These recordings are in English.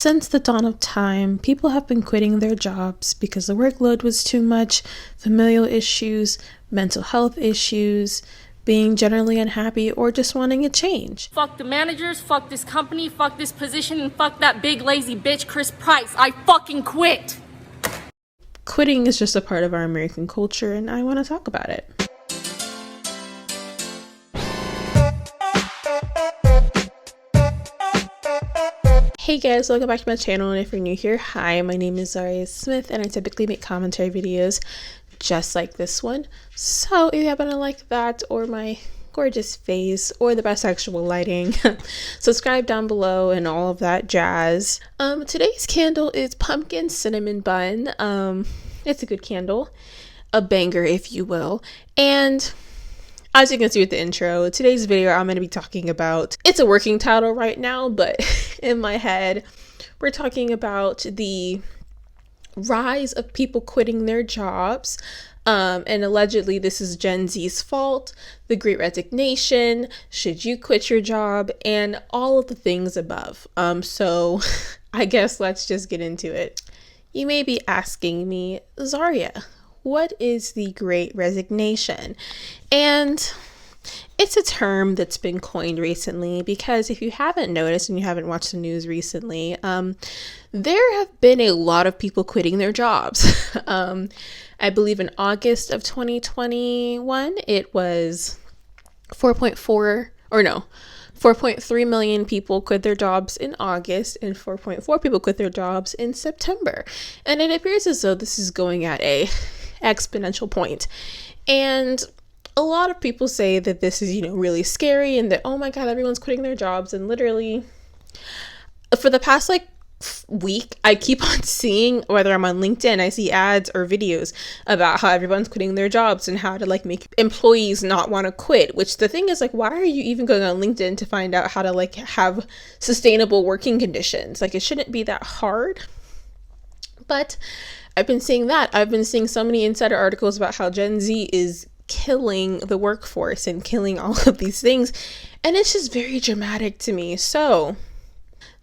Since the dawn of time, people have been quitting their jobs because the workload was too much, familial issues, mental health issues, being generally unhappy, or just wanting a change. Fuck the managers, fuck this company, fuck this position, and fuck that big lazy bitch Chris Price. I fucking quit! Quitting is just a part of our American culture, and I want to talk about it. Hey guys, welcome back to my channel, and if you're new here, hi, my name is Zhariya Smith, and I typically make commentary videos just like this one. So if you happen to like that, or my gorgeous face, or the best actual lighting, subscribe down below and all of that jazz. Today's candle is pumpkin cinnamon bun. It's a good candle, a banger if you will, and as you can see with the intro, today's video I'm going to be talking about, it's a working title right now, but in my head, we're talking about the rise of people quitting their jobs. And allegedly this is Gen Z's fault, the Great Resignation, should you quit your job, and all of the things above. So I guess let's just get into it. You may be asking me, Zhariya, what is the Great Resignation? And it's a term that's been coined recently because if you haven't noticed and you haven't watched the news recently, there have been a lot of people quitting their jobs. I believe in August of 2021, it was 4.3 million people quit their jobs in August, and 4.4 people quit their jobs in September. And it appears as though this is going at a exponential point. And a lot of people say that this is, really scary, and that, oh my God, everyone's quitting their jobs. And literally for the past week, I keep on seeing, whether I'm on LinkedIn, I see ads or videos about how everyone's quitting their jobs and how to make employees not want to quit. Which the thing is, why are you even going on LinkedIn to find out how to have sustainable working conditions? It shouldn't be that hard. But I've been seeing that. I've been seeing so many insider articles about how Gen Z is killing the workforce and killing all of these things. And it's just very dramatic to me. So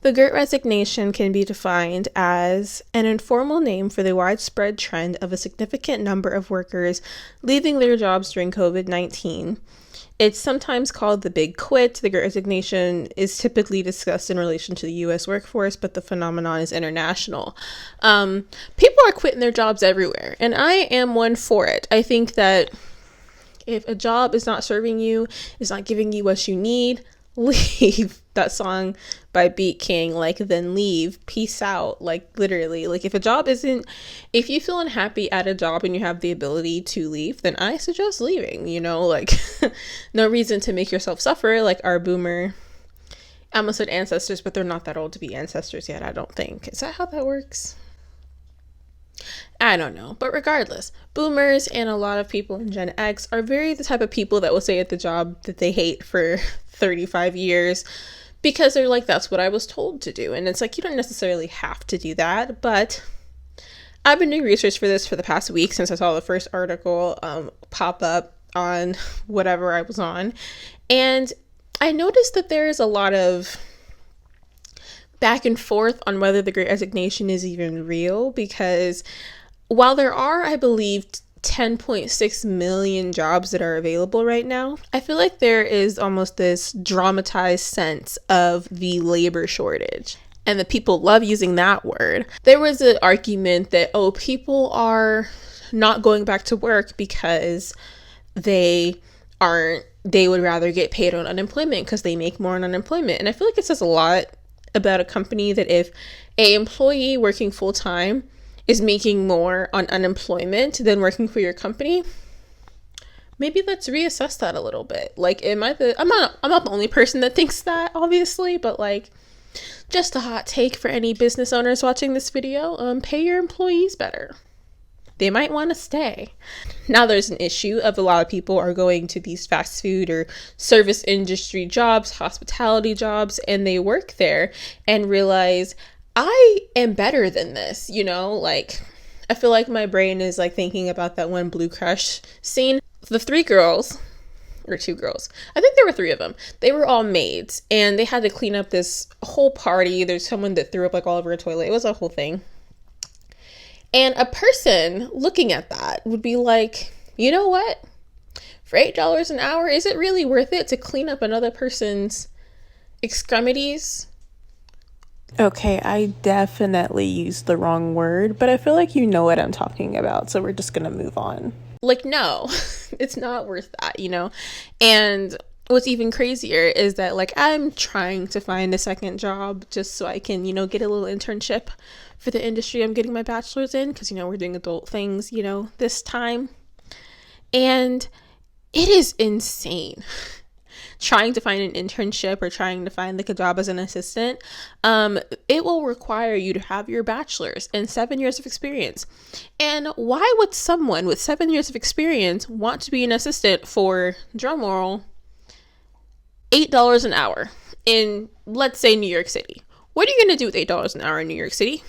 the Great Resignation can be defined as an informal name for the widespread trend of a significant number of workers leaving their jobs during COVID-19. It's sometimes called the Big Quit. The Great Resignation is typically discussed in relation to the U.S. workforce, but the phenomenon is international. People are quitting their jobs everywhere, and I am one for it. I think that if a job is not serving you, is not giving you what you need, leave. That song by Beat King, then leave, peace out, literally. If a job isn't, if you feel unhappy at a job and you have the ability to leave, then I suggest leaving, no reason to make yourself suffer. Our boomer, I almost said ancestors, but they're not that old to be ancestors yet, I don't think. Is that how that works? I don't know, but regardless, boomers and a lot of people in Gen X are the type of people that will stay at the job that they hate for 35 years because they're that's what I was told to do. And it's you don't necessarily have to do that, but I've been doing research for this for the past week since I saw the first article pop up on whatever I was on. And I noticed that there is a lot of back and forth on whether the Great Resignation is even real, because while there are, I believe, 10.6 million jobs that are available right now, I feel like there is almost this dramatized sense of the labor shortage. And the people love using that word. There was an argument that, people are not going back to work because they would rather get paid on unemployment because they make more on unemployment. And I feel like it says a lot about a company that if a employee working full-time is making more on unemployment than working for your company, maybe let's reassess that a little bit. I'm not the only person that thinks that, obviously, but just a hot take for any business owners watching this video, pay your employees better. They might want to stay. Now there's an issue of a lot of people are going to these fast food or service industry jobs, hospitality jobs, and they work there and realize, I am better than this, I feel like my brain is thinking about that one Blue Crush scene. The three girls or two girls. I think there were three of them. They were all maids, and they had to clean up this whole party. There's someone that threw up like all over a toilet. It was a whole thing. And a person looking at that would be like, you know what? For $8 an hour, is it really worth it to clean up another person's extremities? Okay, I definitely used the wrong word, but I feel like you know what I'm talking about, so we're just gonna move on. Like, no, it's not worth that, you know? And what's even crazier is that, like, I'm trying to find a second job just so I can, you know, get a little internship for the industry I'm getting my bachelor's in, because, you know, we're doing adult things, you know, this time. And it is insane trying to find an internship or trying to find like a job as an assistant. It will require you to have your bachelor's and 7 years of experience. And why would someone with 7 years of experience want to be an assistant for, drumroll, $8 an hour in, let's say, New York City? What are you going to do with $8 an hour in New York City?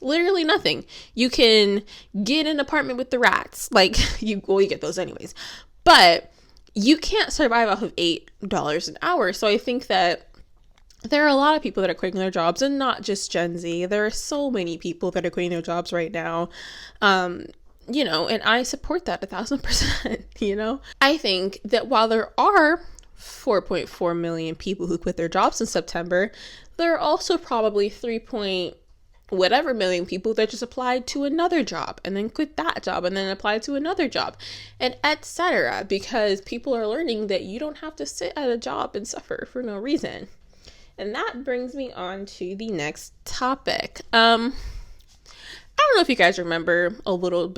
Literally nothing. You can get an apartment with the rats. Like, you get those anyways. But you can't survive off of $8 an hour. So I think that there are a lot of people that are quitting their jobs, and not just Gen Z. There are so many people that are quitting their jobs right now. You know, and I support that 1,000%, you know? I think that while there are 4.4 million people who quit their jobs in September, there are also probably 3 whatever million people that just applied to another job and then quit that job and then applied to another job, and etc. Because people are learning that you don't have to sit at a job and suffer for no reason. And that brings me on to the next topic. I don't know if you guys remember a little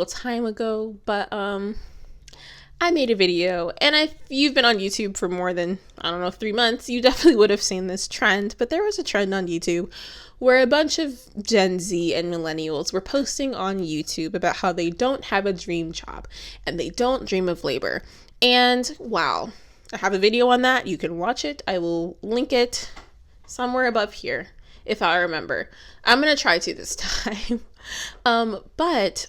time ago, but I made a video, and if you've been on YouTube for more than, 3 months, you definitely would have seen this trend. But there was a trend on YouTube where a bunch of Gen Z and millennials were posting on YouTube about how they don't have a dream job and they don't dream of labor. And wow, I have a video on that. You can watch it. I will link it somewhere above here if I remember. I'm going to try to this time. But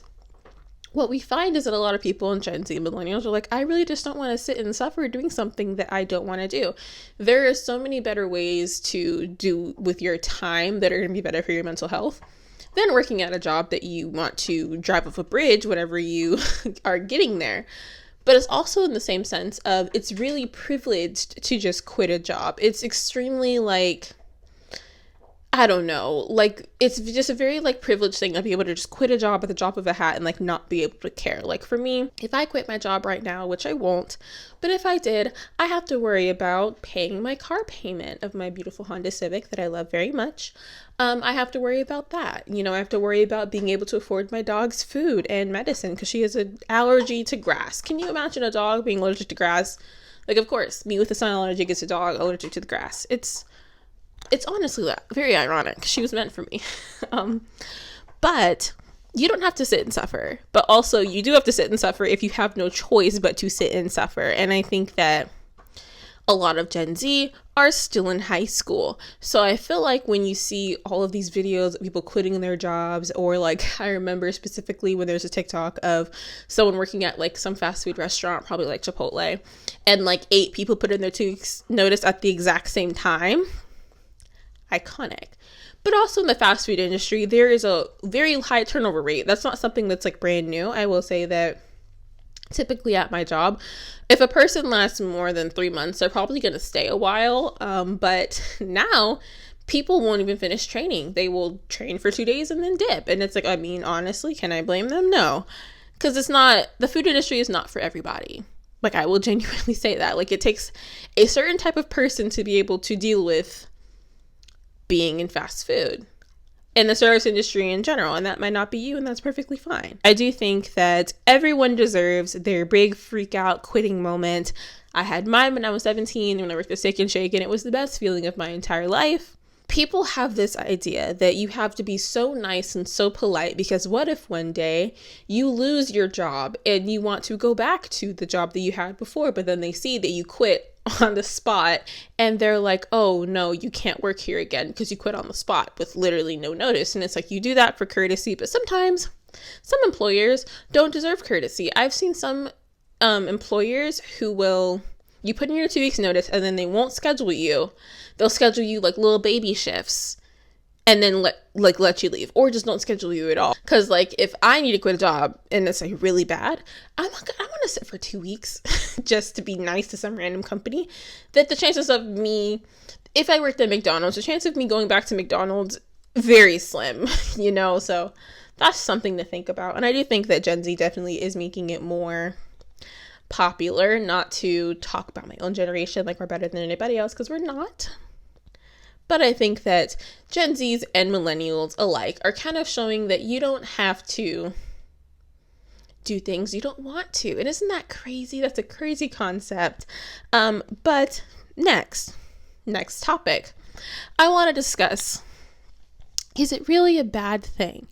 what we find is that a lot of people in Gen Z and millennials are like, I really just don't want to sit and suffer doing something that I don't want to do. There are so many better ways to do with your time that are going to be better for your mental health than working at a job that you want to drive off a bridge whenever you are getting there. But it's also in the same sense of it's really privileged to just quit a job. It's extremely like, I don't know, like it's just a very like privileged thing to be able to just quit a job at the drop of a hat and like not be able to care. Like for me, if I quit my job right now, which I won't, but if I did, I have to worry about paying my car payment of my beautiful Honda Civic that I love very much. I have to worry about that. You know, I have to worry about being able to afford my dog's food and medicine because she has an allergy to grass. Can you imagine a dog being allergic to grass? Like, of course, me with a sun allergy gets a dog allergic to the grass. It's honestly very ironic. She was meant for me. But you don't have to sit and suffer. But also you do have to sit and suffer if you have no choice but to sit and suffer. And I think that a lot of Gen Z are still in high school. So I feel like when you see all of these videos of people quitting their jobs, or like I remember specifically when there's a TikTok of someone working at like some fast food restaurant, probably like Chipotle, and like 8 people put in their 2 weeks notice at the exact same time. Iconic. But also in the fast food industry, there is a very high turnover rate. That's not something that's like brand new. I will say that typically at my job, if a person lasts more than 3 months, they're probably going to stay a while. But now people won't even finish training. They will train for 2 days and then dip. And it's like, I mean, honestly, can I blame them? No, because the food industry is not for everybody. Like, I will genuinely say that. Like, it takes a certain type of person to be able to deal with being in fast food in the service industry in general, and that might not be you, and that's perfectly fine. I do think that everyone deserves their big freak out quitting moment. I had mine when I was 17 when I worked at Steak and Shake, and it was the best feeling of my entire life. People have this idea that you have to be so nice and so polite, because what if one day you lose your job and you want to go back to the job that you had before, but then they see that you quit on the spot and they're like, oh no, you can't work here again because you quit on the spot with literally no notice. And it's like, you do that for courtesy, but sometimes some employers don't deserve courtesy. I've seen some employers who will, you put in your 2 weeks notice and then they won't schedule you. They'll schedule you like little baby shifts and then let you leave, or just don't schedule you at all. Because like if I need to quit a job and it's like really bad, I want to sit for 2 weeks just to be nice to some random company. That the chances of me, if I worked at McDonald's, the chance of me going back to McDonald's, very slim, you know. So that's something to think about. And I do think that Gen Z definitely is making it more popular, not to talk about my own generation like we're better than anybody else, because we're not. But I think that Gen Zs and millennials alike are kind of showing that you don't have to do things you don't want to. And isn't that crazy? That's a crazy concept. But next topic, I want to discuss, is it really a bad thing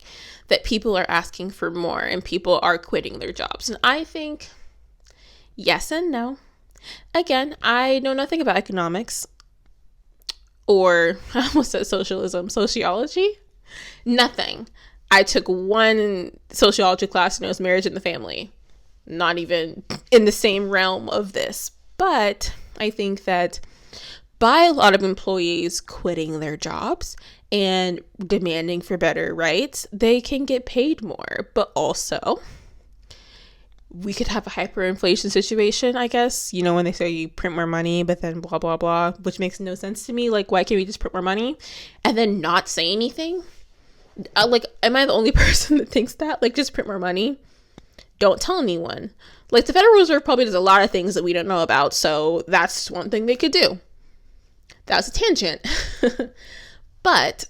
that people are asking for more and people are quitting their jobs? And I think yes and no. Again, I know nothing about economics, or I almost said socialism, sociology, nothing. I took one sociology class and it was marriage and the family, not even in the same realm of this. But I think that by a lot of employees quitting their jobs and demanding for better rights, they can get paid more. But also, we could have a hyperinflation situation, I guess. You know, when they say you print more money, but then blah, blah, blah, which makes no sense to me. Like, why can't we just print more money and then not say anything? Like, am I the only person that thinks that? Like, just print more money. Don't tell anyone. Like, the Federal Reserve probably does a lot of things that we don't know about. So that's one thing they could do. That was a tangent. But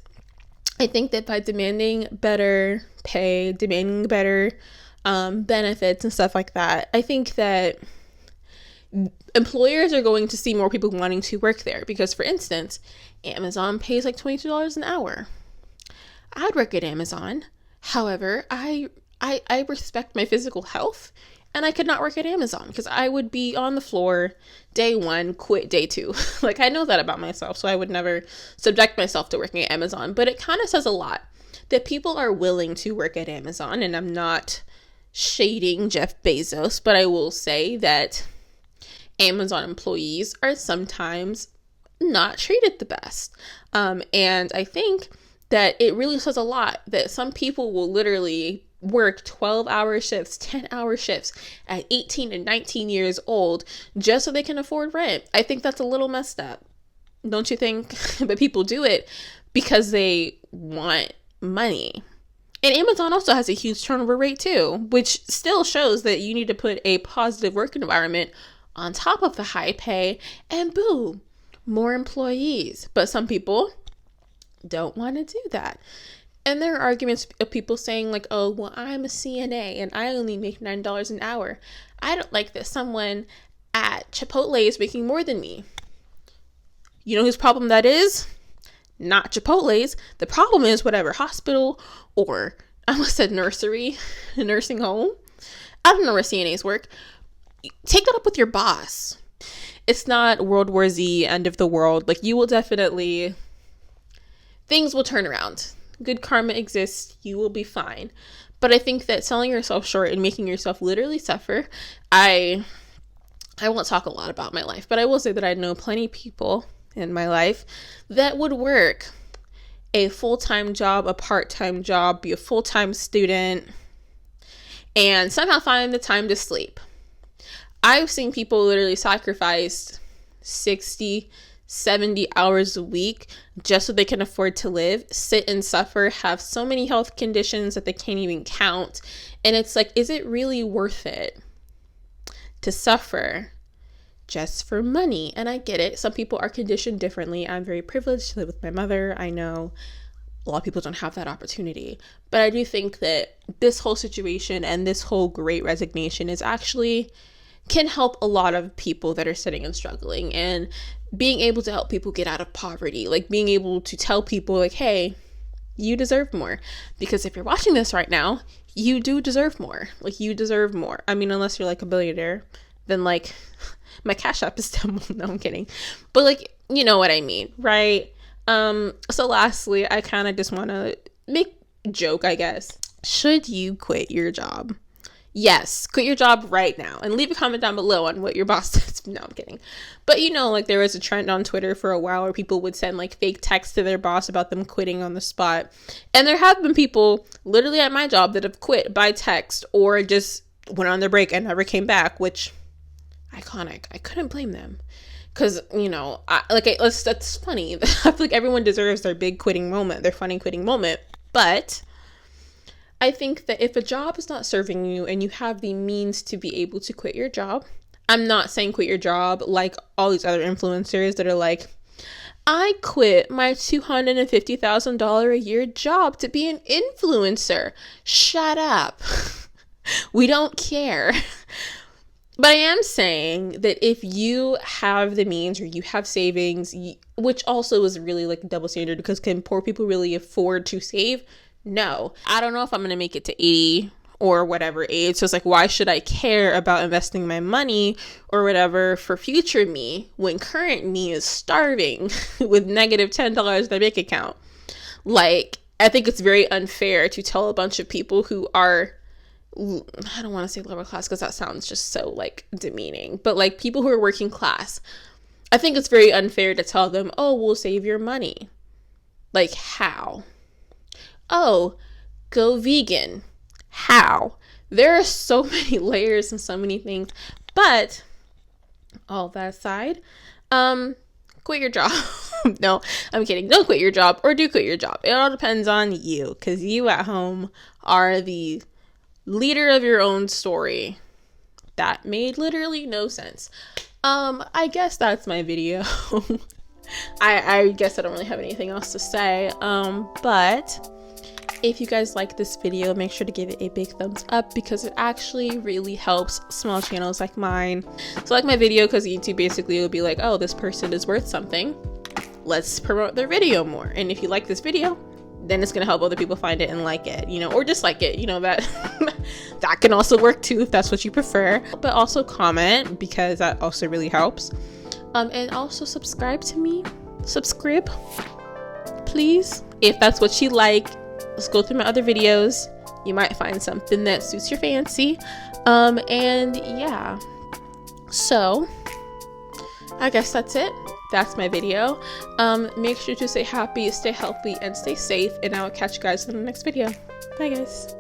I think that by demanding better pay, demanding better benefits and stuff like that, I think that employers are going to see more people wanting to work there. Because, for instance, Amazon pays like $22 an hour. I'd work at Amazon. However, I respect my physical health, and I could not work at Amazon because I would be on the floor day 1, quit day 2. Like, I know that about myself, so I would never subject myself to working at Amazon. But it kind of says a lot that people are willing to work at Amazon, and I'm not shading Jeff Bezos, but I will say that Amazon employees are sometimes not treated the best. And I think that it really says a lot that some people will literally work 12-hour shifts, 10-hour shifts at 18 and 19 years old just so they can afford rent. I think that's a little messed up. Don't you think? But people do it because they want money. And Amazon also has a huge turnover rate too, which still shows that you need to put a positive work environment on top of the high pay, and boom, more employees. But some people don't want to do that. And there are arguments of people saying like, oh, well, I'm a CNA and I only make $9 an hour. I don't like that someone at Chipotle is making more than me. You know whose problem that is? Not Chipotle's. The problem is whatever hospital, or I almost said nursery, nursing home. I don't know where CNAs work. Take that up with your boss. It's not World War Z, end of the world. Like, you will definitely, things will turn around. Good karma exists. You will be fine. But I think that selling yourself short and making yourself literally suffer, I won't talk a lot about my life, but I will say that I know plenty of people in my life that would work a full-time job, a part-time job, be a full-time student, and somehow find the time to sleep. I've seen people literally sacrifice 60, 70 hours a week just so they can afford to live, sit and suffer, have so many health conditions that they can't even count. And it's like, is it really worth it to suffer just for money? And I get it. Some people are conditioned differently. I'm very privileged to live with my mother. I know a lot of people don't have that opportunity. But I do think that this whole situation and this whole great resignation is actually can help a lot of people that are sitting and struggling, and being able to help people get out of poverty, like being able to tell people like, hey, you deserve more. Because if you're watching this right now, you do deserve more. Like, you deserve more. I mean, unless you're like a billionaire, then like my Cash App is still, no, I'm kidding. But like, you know what I mean, right? So lastly, I kind of just want to make a joke, I guess. Should you quit your job? Yes, quit your job right now, and leave a comment down below on what your boss says. No, I'm kidding. But you know, like there was a trend on Twitter for a while where people would send like fake texts to their boss about them quitting on the spot. And there have been people literally at my job that have quit by text or just went on their break and never came back, which iconic. I couldn't blame them. Cause you know, that's funny. I feel like everyone deserves their big quitting moment, their funny quitting moment. But I think that if a job is not serving you and you have the means to be able to quit your job, I'm not saying quit your job like all these other influencers that are like, I quit my $250,000 a year job to be an influencer. Shut up. We don't care. But I am saying that if you have the means or you have savings, which also is really like a double standard, because can poor people really afford to save? No. I don't know if I'm going to make it to 80 or whatever age. So it's like, why should I care about investing my money or whatever for future me when current me is starving with negative $10 in their bank account? Like, I think it's very unfair to tell a bunch of people who are, I don't want to say lower class because that sounds just so like demeaning, but like people who are working class, I think it's very unfair to tell them, oh, we'll save your money. Like, how? Oh, go vegan. How? There are so many layers and so many things, but all that aside, quit your job. No, I'm kidding. Don't quit your job, or do quit your job. It all depends on you, because you at home are the leader of your own story. That made literally no sense. I guess that's my video. I guess I don't really have anything else to say. But if you guys like this video, make sure to give it a big thumbs up because it actually really helps small channels like mine. So like my video, because YouTube basically will be like, oh, this person is worth something. Let's promote their video more. And if you like this video, then it's gonna help other people find it and like it, you know, or dislike it, you know, that that can also work too if that's what you prefer. But also comment, because that also really helps. And also subscribe to me. Subscribe, please, if that's what you like. Let's go through my other videos. You might find something that suits your fancy. And yeah, so I guess that's it. That's my video. Make sure to stay happy, stay healthy, and stay safe. And I will catch you guys in the next video. Bye, guys.